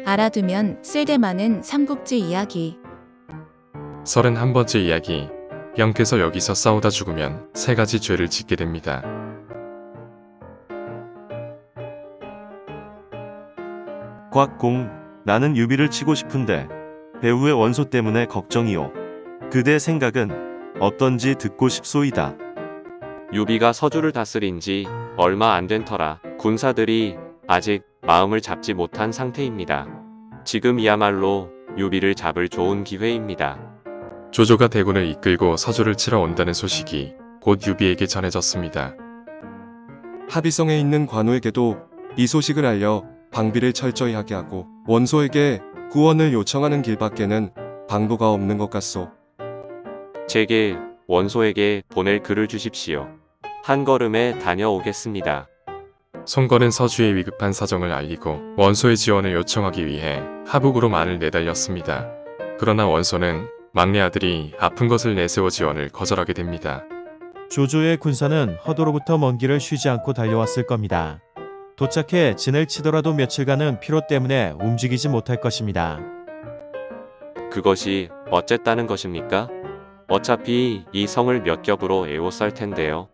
알아두면 쓸데많은 삼국지 이야기. 31번째 이야기. 형께서 여기서 싸우다 죽으면 3가지 죄를 짓게 됩니다. 곽공, 나는 유비를 치고 싶은데 배우의 원소 때문에 걱정이오. 그대 생각은 어떤지 듣고 싶소이다. 유비가 서주를 다스린 지 얼마 안 된 터라 군사들이 아직 마음을 잡지 못한 상태입니다. 지금이야말로 유비를 잡을 좋은 기회입니다. 조조가 대군을 이끌고 서주를 치러 온다는 소식이 곧 유비에게 전해졌습니다. 합의성에 있는 관우에게도 이 소식을 알려 방비를 철저히 하게 하고 원소에게 구원을 요청하는 길밖에는 방도가 없는 것 같소. 제게 원소에게 보낼 글을 주십시오. 한 걸음에 다녀오겠습니다. 송건은 서주의 위급한 사정을 알리고 원소의 지원을 요청하기 위해 하북으로 말을 내달렸습니다. 그러나 원소는 막내 아들이 아픈 것을 내세워 지원을 거절하게 됩니다. 조조의 군사는 허도로부터 먼 길을 쉬지 않고 달려왔을 겁니다. 도착해 진을 치더라도 며칠간은 피로 때문에 움직이지 못할 것입니다. 그것이 어쨌다는 것입니까? 어차피 이 성을 몇 겹으로 에워쌀 텐데요.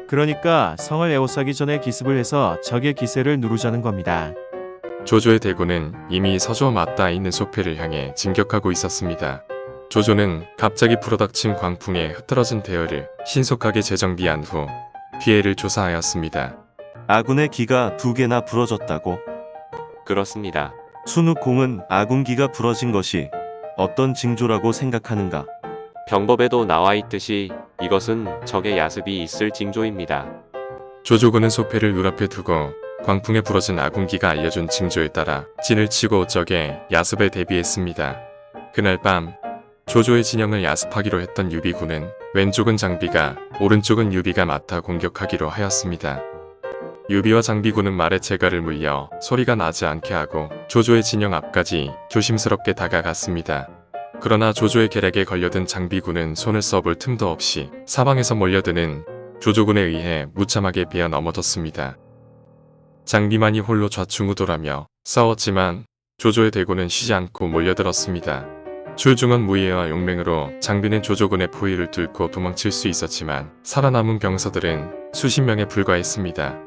그러니까 성을 에워싸기 전에 기습을 해서 적의 기세를 누르자는 겁니다. 조조의 대군은 이미 서주와 맞닿아 있는 소패를 향해 진격하고 있었습니다. 조조는 갑자기 불어닥친 광풍에 흐트러진 대열을 신속하게 재정비한 후 피해를 조사하였습니다. 아군의 기가 2개나 부러졌다고? 그렇습니다. 순우공은 아군 기가 부러진 것이 어떤 징조라고 생각하는가? 병법에도 나와 있듯이 이것은 적의 야습이 있을 징조입니다. 조조군은 소패를 눈앞에 두고 광풍에 부러진 아군기가 알려준 징조에 따라 진을 치고 적의 야습에 대비했습니다. 그날 밤 조조의 진영을 야습하기로 했던 유비군은 왼쪽은 장비가 오른쪽은 유비가 맡아 공격하기로 하였습니다. 유비와 장비군은 말에 재갈을 물려 소리가 나지 않게 하고 조조의 진영 앞까지 조심스럽게 다가갔습니다. 그러나 조조의 계략에 걸려든 장비군은 손을 써볼 틈도 없이 사방에서 몰려드는 조조군에 의해 무참하게 베어 넘어졌습니다. 장비만이 홀로 좌충우돌하며 싸웠지만 조조의 대군은 쉬지 않고 몰려들었습니다. 출중한 무예와 용맹으로 장비는 조조군의 포위를 뚫고 도망칠 수 있었지만 살아남은 병사들은 수십 명에 불과했습니다.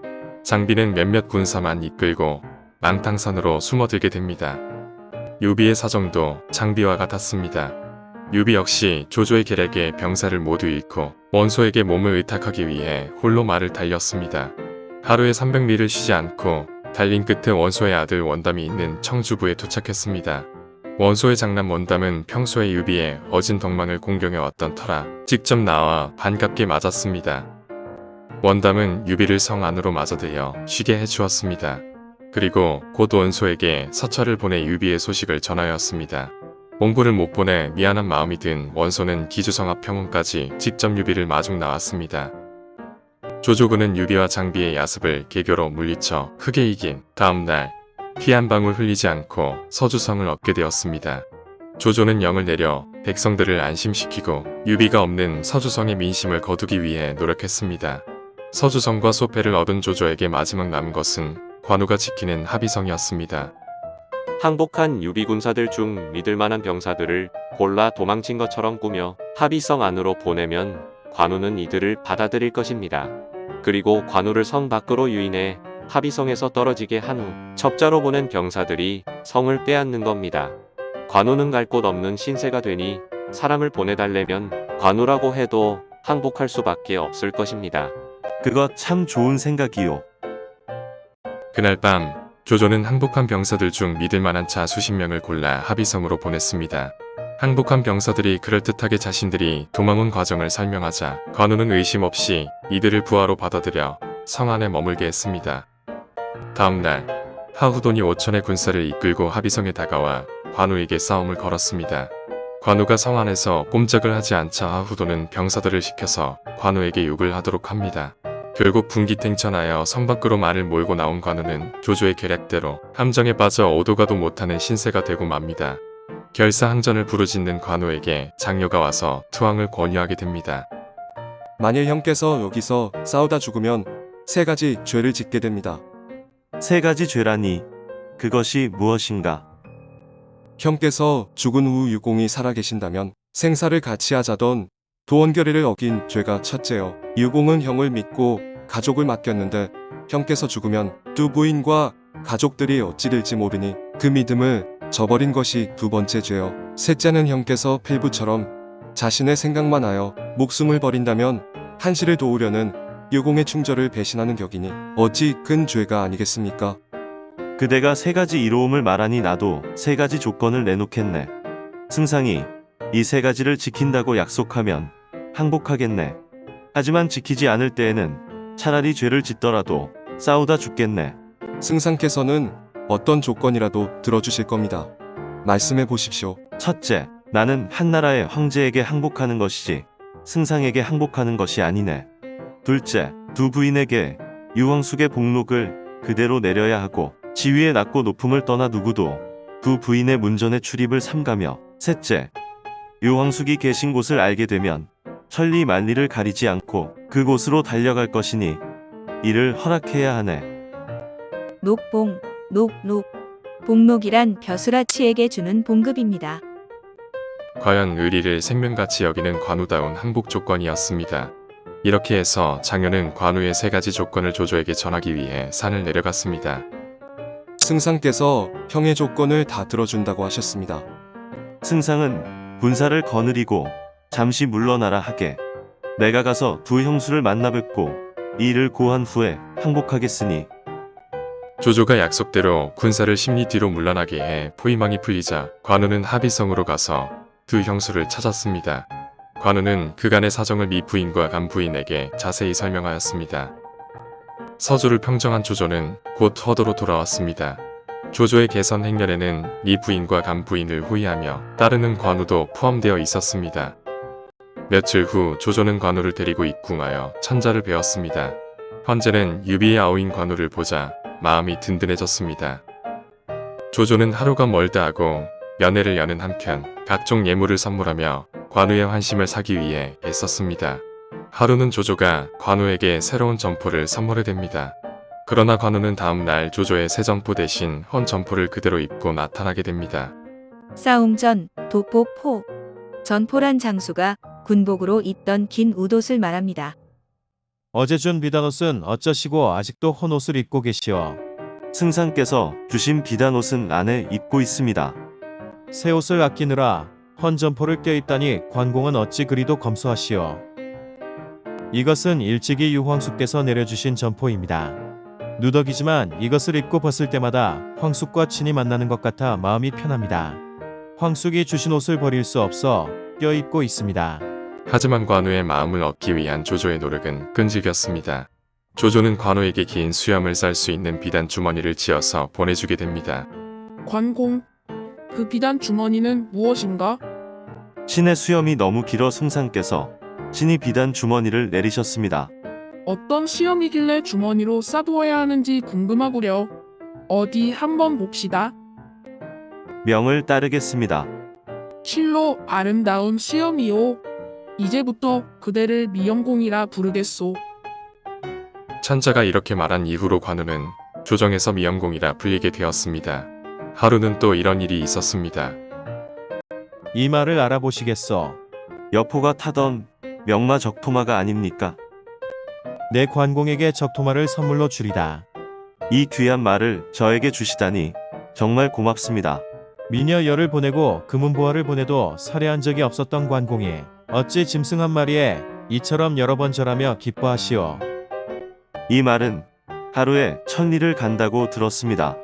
장비는 몇몇 군사만 이끌고 망탕산으로 숨어들게 됩니다. 유비의 사정도 장비와 같았습니다. 유비 역시 조조의 계략에 병사를 모두 잃고 원소에게 몸을 의탁하기 위해 홀로 말을 달렸습니다. 하루에 300리를 쉬지 않고 달린 끝에 원소의 아들 원담이 있는 청주부에 도착했습니다. 원소의 장남 원담은 평소에 유비의 어진 덕망을 공경해왔던 터라 직접 나와 반갑게 맞았습니다. 원담은 유비를 성 안으로 맞아들여 쉬게 해주었습니다. 그리고 곧 원소에게 서찰을 보내 유비의 소식을 전하였습니다. 몽골을 못 보내 미안한 마음이 든 원소는 기주성 앞 평원까지 직접 유비를 마중 나왔습니다. 조조군은 유비와 장비의 야습을 개교로 물리쳐 크게 이긴 다음날 피 한 방울 흘리지 않고 서주성을 얻게 되었습니다. 조조는 영을 내려 백성들을 안심시키고 유비가 없는 서주성의 민심을 거두기 위해 노력했습니다. 서주성과 소패를 얻은 조조에게 마지막 남은 것은 관우가 지키는 합의성이었습니다. 항복한 유비 군사들 중 믿을만한 병사들을 골라 도망친 것처럼 꾸며 합의성 안으로 보내면 관우는 이들을 받아들일 것입니다. 그리고 관우를 성 밖으로 유인해 합의성에서 떨어지게 한 후 첩자로 보낸 병사들이 성을 빼앗는 겁니다. 관우는 갈 곳 없는 신세가 되니 사람을 보내달래면 관우라고 해도 항복할 수밖에 없을 것입니다. 그거 참 좋은 생각이요. 그날 밤 조조는 항복한 병사들 중 믿을만한 자 수십 명을 골라 합의성으로 보냈습니다. 항복한 병사들이 그럴듯하게 자신들이 도망온 과정을 설명하자 관우는 의심 없이 이들을 부하로 받아들여 성 안에 머물게 했습니다. 다음날 하후돈이 5천의 군사를 이끌고 합의성에 다가와 관우에게 싸움을 걸었습니다. 관우가 성 안에서 꼼짝을 하지 않자 하후돈은 병사들을 시켜서 관우에게 욕을 하도록 합니다. 결국 분기탱천하여 성 밖으로 말을 몰고 나온 관우는 조조의 계략대로 함정에 빠져 오도 가도 못하는 신세가 되고 맙니다. 결사항전을 부르짖는 관우에게 장녀가 와서 투항을 권유하게 됩니다. 만일 형께서 여기서 싸우다 죽으면 3가지 죄를 짓게 됩니다. 3가지 죄라니. 그것이 무엇인가? 형께서 죽은 후 유공이 살아계신다면 생사를 같이 하자던 도원결의를 어긴 죄가 첫째요. 유공은 형을 믿고 가족을 맡겼는데 형께서 죽으면 두 부인과 가족들이 어찌 될지 모르니 그 믿음을 저버린 것이 두 번째 죄요. 셋째는 형께서 필부처럼 자신의 생각만 하여 목숨을 버린다면 한시를 도우려는 유공의 충절을 배신하는 격이니 어찌 큰 죄가 아니겠습니까? 그대가 세 가지 이로움을 말하니 나도 세 가지 조건을 내놓겠네. 승상이 이 세 가지를 지킨다고 약속하면 항복하겠네. 하지만 지키지 않을 때에는 차라리 죄를 짓더라도 싸우다 죽겠네. 승상께서는 어떤 조건이라도 들어주실 겁니다. 말씀해 보십시오. 첫째, 나는 한나라의 황제에게 항복하는 것이지 승상에게 항복하는 것이 아니네. 둘째, 두 부인에게 유황숙의 복록을 그대로 내려야 하고 지위의 낮고 높음을 떠나 누구도 두 부인의 문전에 출입을 삼가며 셋째, 유황숙이 계신 곳을 알게 되면 천리 만리를 가리지 않고 그곳으로 달려갈 것이니 이를 허락해야 하네. 녹봉, 녹록. 복록이란 벼슬아치에게 주는 봉급입니다. 과연 의리를 생명같이 여기는 관우다운 항복 조건이었습니다. 이렇게 해서 장현은 관우의 세 가지 조건을 조조에게 전하기 위해 산을 내려갔습니다. 승상께서 형의 조건을 다 들어준다고 하셨습니다. 승상은 군사를 거느리고 잠시 물러나라 하게 내가 가서 두 형수를 만나 뵙고 이 일을 고한 후에 항복하겠으니 조조가 약속대로 군사를 심리 뒤로 물러나게 해 포위망이 풀리자 관우는 합의성으로 가서 두 형수를 찾았습니다. 관우는 그간의 사정을 미 부인과 간 부인에게 자세히 설명하였습니다. 서조를 평정한 조조는 곧 허도로 돌아왔습니다. 조조의 개선 행렬에는 미 부인과 간 부인을 호위하며 따르는 관우도 포함되어 있었습니다. 며칠 후 조조는 관우를 데리고 입궁하여 천자를 배웠습니다. 헌제는 유비의 아우인 관우를 보자 마음이 든든해졌습니다. 조조는 하루가 멀다 하고 면회를 여는 한편 각종 예물을 선물하며 관우의 환심을 사기 위해 애썼습니다. 하루는 조조가 관우에게 새로운 점포를 선물해댑니다. 그러나 관우는 다음날 조조의 새 점포 대신 헌 점포를 그대로 입고 나타나게 됩니다. 싸움 전, 도포 포. 전포란 장수가 군복으로 입던 긴 웃옷을 말합니다. 어제 준 비단옷은 어쩌시고 아직도 헌옷을 입고 계시오. 승상께서 주신 비단옷은 안에 입고 있습니다. 새 옷을 아끼느라 헌 점포를 껴입다니 관공은 어찌 그리도 검소하시오. 이것은 일찍이 유황숙께서 내려주신 점포입니다. 누더기지만 이것을 입고 벗을 때마다 황숙과 친히 만나는 것 같아 마음이 편합니다. 황숙이 주신 옷을 버릴 수 없어 껴입고 있습니다. 하지만 관우의 마음을 얻기 위한 조조의 노력은 끈질겼습니다. 조조는 관우에게 긴 수염을 쌀 수 있는 비단 주머니를 지어서 보내주게 됩니다. 관공, 그 비단 주머니는 무엇인가? 신의 수염이 너무 길어 승상께서 신이 비단 주머니를 내리셨습니다. 어떤 시험이길래 주머니로 싸두어야 하는지 궁금하구려. 어디 한번 봅시다. 명을 따르겠습니다. 실로 아름다운 시험이요. 이제부터 그대를 미영공이라 부르겠소. 천자가 이렇게 말한 이후로 관우는 조정에서 미영공이라 불리게 되었습니다. 하루는 또 이런 일이 있었습니다. 이 말을 알아보시겠소. 여포가 타던 명마 적토마가 아닙니까? 내 관공에게 적토마를 선물로 주리다. 이 귀한 말을 저에게 주시다니 정말 고맙습니다. 미녀 열을 보내고 금은보화를 보내도 살해한 적이 없었던 관공이 어찌 짐승 한 마리에 이처럼 여러 번 절하며 기뻐하시오. 이 말은 하루에 1000리를 간다고 들었습니다.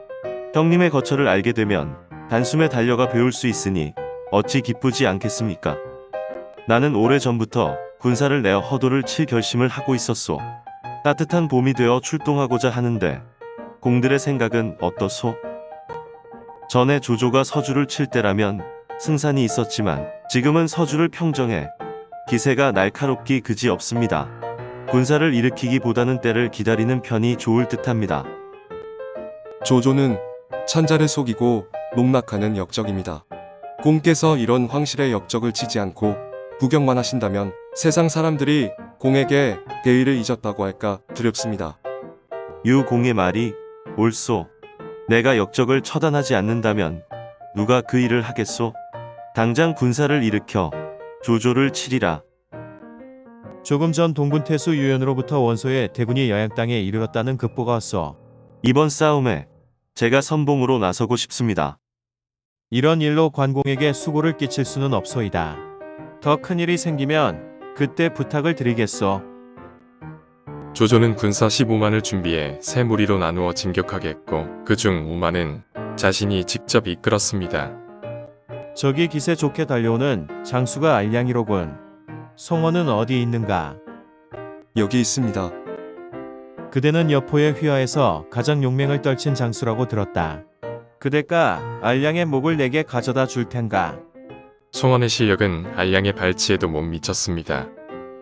형님의 거처를 알게 되면 단숨에 달려가 배울 수 있으니 어찌 기쁘지 않겠습니까? 나는 오래전부터 군사를 내어 허도를 칠 결심을 하고 있었소. 따뜻한 봄이 되어 출동하고자 하는데 공들의 생각은 어떠소? 전에 조조가 서주를 칠 때라면 승산이 있었지만 지금은 서주를 평정해 기세가 날카롭기 그지 없습니다. 군사를 일으키기보다는 때를 기다리는 편이 좋을 듯합니다. 조조는 천자를 속이고 농락하는 역적입니다. 공께서 이런 황실의 역적을 치지 않고 구경만 하신다면 세상 사람들이 공에게 대의를 잊었다고 할까 두렵습니다. 유공의 말이 옳소. 내가 역적을 처단하지 않는다면 누가 그 일을 하겠소? 당장 군사를 일으켜 조조를 치리라. 조금 전 동분태수 유연으로부터 원소의 대군이 여양 땅에 이르렀다는 급보가 왔소. 이번 싸움에 제가 선봉으로 나서고 싶습니다. 이런 일로 관공에게 수고를 끼칠 수는 없소이다. 더 큰 일이 생기면 그때 부탁을 드리겠소. 조조는 군사 15만을 준비해 세 무리로 나누어 진격하게 했고 그중 5만은 자신이 직접 이끌었습니다. 저기 기세 좋게 달려오는 장수가 알량이로군. 송원은 어디 있는가? 여기 있습니다. 그대는 여포의 휘하에서 가장 용맹을 떨친 장수라고 들었다. 그대가 알량의 목을 내게 가져다 줄 텐가? 송원의 실력은 알량의 발치에도 못 미쳤습니다.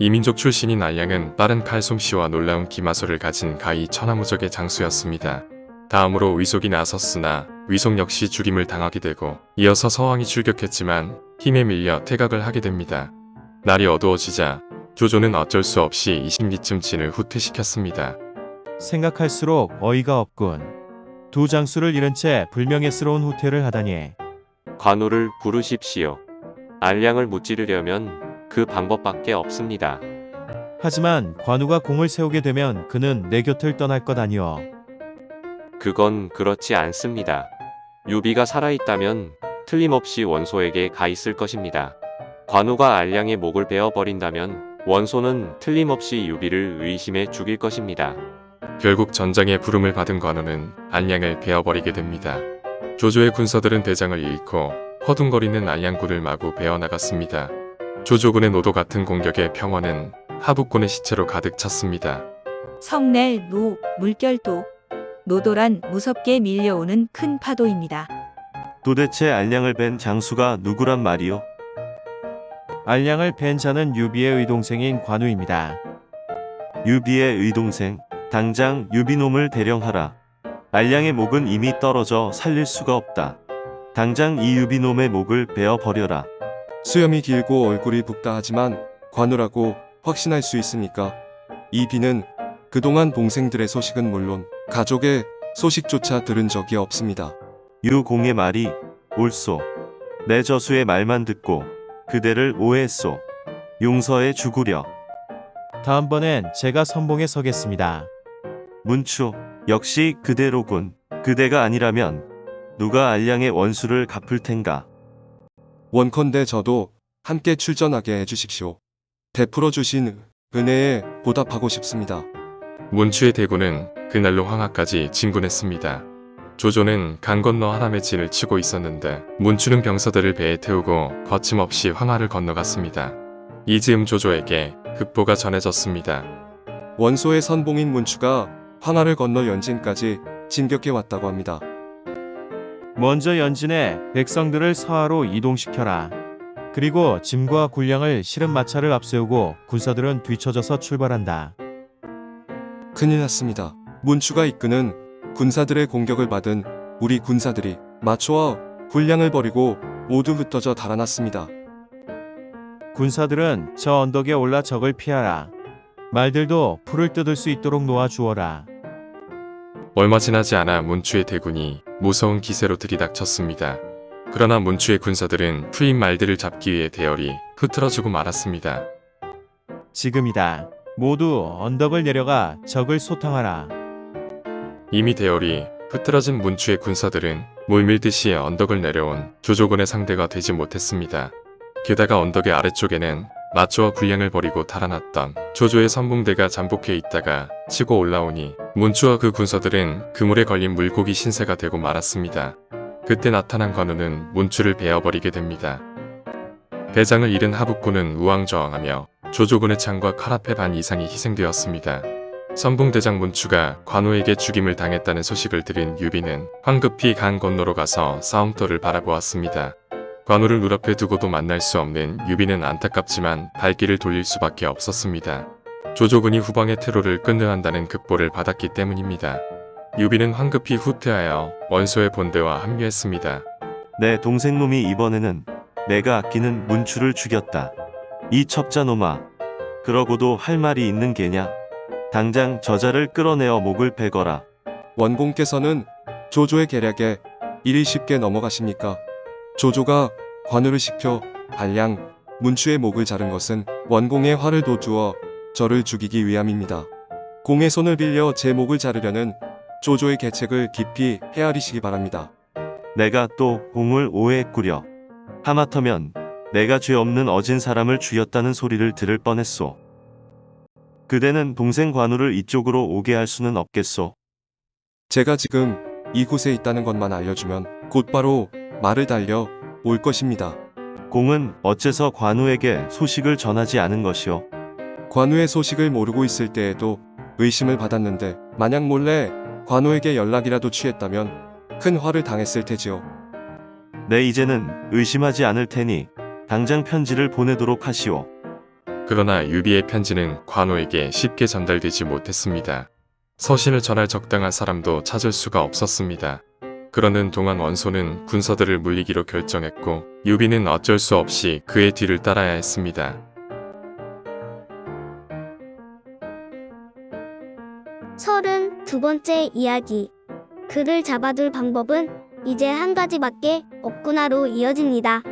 이민족 출신인 알량은 빠른 칼솜씨와 놀라운 기마술을 가진 가히 천하무적의 장수였습니다. 다음으로 위속이 나섰으나 위속 역시 죽임을 당하게 되고 이어서 서왕이 출격했지만 힘에 밀려 퇴각을 하게 됩니다. 날이 어두워지자 조조는 어쩔 수 없이 20리쯤 진을 후퇴시켰습니다. 생각할수록 어이가 없군. 두 장수를 잃은 채 불명예스러운 후퇴를 하다니. 관우를 부르십시오. 알량을 무찌르려면 그 방법밖에 없습니다. 하지만 관우가 공을 세우게 되면 그는 내 곁을 떠날 것 아니오. 그건 그렇지 않습니다. 유비가 살아있다면 틀림없이 원소에게 가 있을 것입니다. 관우가 알량의 목을 베어버린다면 원소는 틀림없이 유비를 의심해 죽일 것입니다. 결국 전장의 부름을 받은 관우는 알량을 베어버리게 됩니다. 조조의 군사들은 대장을 잃고 허둥거리는 알량군을 마구 베어나갔습니다. 조조군의 노도 같은 공격에 평원은 하북군의 시체로 가득 찼습니다. 성낼, 노, 물결도. 노도란 무섭게 밀려오는 큰 파도입니다. 도대체 알량을 벤 장수가 누구란 말이오? 알량을 벤 자는 유비의 의동생인 관우입니다. 유비의 의동생, 당장 유비놈을 대령하라. 알량의 목은 이미 떨어져 살릴 수가 없다. 당장 이 유비놈의 목을 베어버려라. 수염이 길고 얼굴이 붓다 하지만 관우라고 확신할 수 있습니까? 이 비는 그동안 동생들의 소식은 물론 가족의 소식조차 들은 적이 없습니다. 유공의 말이 옳소. 내 저수의 말만 듣고 그대를 오해했소. 용서해 주구려. 다음번엔 제가 선봉에 서겠습니다. 문추, 역시 그대로군. 그대가 아니라면 누가 알량의 원수를 갚을 텐가. 원컨대 저도 함께 출전하게 해주십시오. 베풀어 주신 은혜에 보답하고 싶습니다. 문추의 대군은 그날로 황하까지 진군했습니다. 조조는 강 건너 하남의 진을 치고 있었는데 문추는 병사들을 배에 태우고 거침없이 황하를 건너갔습니다. 이 즈음 조조에게 급보가 전해졌습니다. 원소의 선봉인 문추가 황하를 건너 연진까지 진격해 왔다고 합니다. 먼저 연진에 백성들을 서하로 이동시켜라. 그리고 짐과 군량을 실은 마차를 앞세우고 군사들은 뒤처져서 출발한다. 큰일 났습니다. 문추가 이끄는 군사들의 공격을 받은 우리 군사들이 마초와 군량을 버리고 모두 흩어져 달아났습니다. 군사들은 저 언덕에 올라 적을 피하라. 말들도 풀을 뜯을 수 있도록 놓아주어라. 얼마 지나지 않아 문추의 대군이 무서운 기세로 들이닥쳤습니다. 그러나 문추의 군사들은 풀린 말들을 잡기 위해 대열이 흐트러지고 말았습니다. 지금이다. 모두 언덕을 내려가 적을 소탕하라. 이미 대열이 흐트러진 문추의 군사들은 물밀듯이 언덕을 내려온 조조군의 상대가 되지 못했습니다. 게다가 언덕의 아래쪽에는 마초와 군량을 버리고 달아났던 조조의 선봉대가 잠복해 있다가 치고 올라오니 문추와 그 군사들은 그물에 걸린 물고기 신세가 되고 말았습니다. 그때 나타난 관우는 문추를 베어버리게 됩니다. 대장을 잃은 하북군은 우왕좌왕하며 조조군의 창과 칼 앞에 반 이상이 희생되었습니다. 선봉대장 문추가 관우에게 죽임을 당했다는 소식을 들은 유비는 황급히 강 건너로 가서 싸움터를 바라보았습니다. 관우를 눈앞에 두고도 만날 수 없는 유비는 안타깝지만 발길을 돌릴 수밖에 없었습니다. 조조군이 후방의 퇴로를 끊어야 한다는 급보를 받았기 때문입니다. 유비는 황급히 후퇴하여 원소의 본대와 합류했습니다. 내 동생놈이 이번에는 내가 아끼는 문추를 죽였다. 이 첩자놈아, 그러고도 할 말이 있는 게냐? 당장 저자를 끌어내어 목을 베거라. 원공께서는 조조의 계략에 이리 쉽게 넘어가십니까? 조조가 관우를 시켜 한량 문추의 목을 자른 것은 원공의 화를 돋우어 저를 죽이기 위함입니다. 공의 손을 빌려 제 목을 자르려는 조조의 계책을 깊이 헤아리시기 바랍니다. 내가 또 공을 오해했구려. 하마터면 내가 죄 없는 어진 사람을 죽였다는 소리를 들을 뻔했소. 그대는 동생 관우를 이쪽으로 오게 할 수는 없겠소. 제가 지금 이곳에 있다는 것만 알려주면 곧바로 말을 달려 올 것입니다. 공은 어째서 관우에게 소식을 전하지 않은 것이오? 관우의 소식을 모르고 있을 때에도 의심을 받았는데 만약 몰래 관우에게 연락이라도 취했다면 큰 화를 당했을 테지요. 내 이제는 의심하지 않을 테니 당장 편지를 보내도록 하시오. 그러나 유비의 편지는 관우에게 쉽게 전달되지 못했습니다. 서신을 전할 적당한 사람도 찾을 수가 없었습니다. 그러는 동안 원소는 군서들을 물리기로 결정했고 유비는 어쩔 수 없이 그의 뒤를 따라야 했습니다. 32번째 이야기. 그를 잡아둘 방법은 이제 한 가지밖에 없구나로 이어집니다.